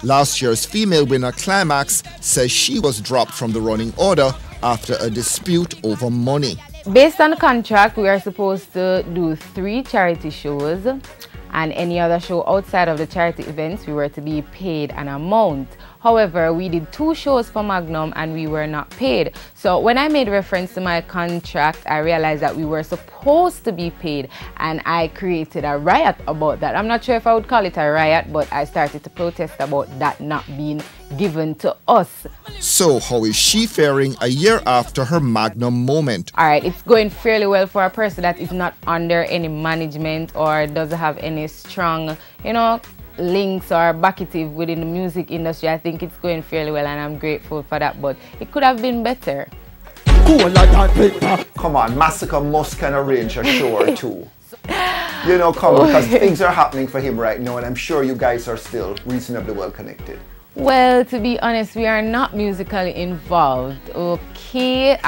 Last year's female winner Climax says she was dropped from the running order after a dispute over money. Based on the contract, we are supposed to do 3 charity shows, and any other show outside of the charity events we were to be paid an amount. However, we did 2 shows for Magnum and we were not paid. So when I made reference to my contract, I realized that we were supposed to be paid, and I created a riot about that. I'm not sure if I would call it a riot, but I started to protest about that not being given to us. So how is she faring a year after her Magnum moment? Alright, it's going fairly well for a person that is not under any management or doesn't have any strong, links or backative within the music industry. I think it's going fairly well and I'm grateful for that, but it could have been better. Come on, Massacre must kind of arrange a show or 2. Come on, because things are happening for him right now and I'm sure you guys are still reasonably well connected. Well, to be honest, we are not musically involved, okay?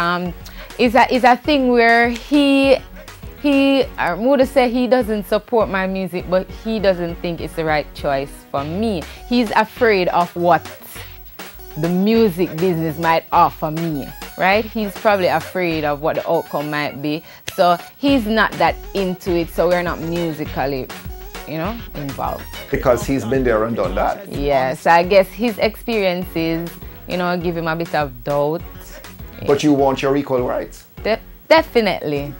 It's a thing where I would say he doesn't support my music, but he doesn't think it's the right choice for me. He's afraid of what the music business might offer me, right? He's probably afraid of what the outcome might be. So he's not that into it, so we're not musically, involved. Because he's been there and done that. Yeah, so I guess his experiences, give him a bit of doubt. But you want your equal rights? Definitely. Definitely.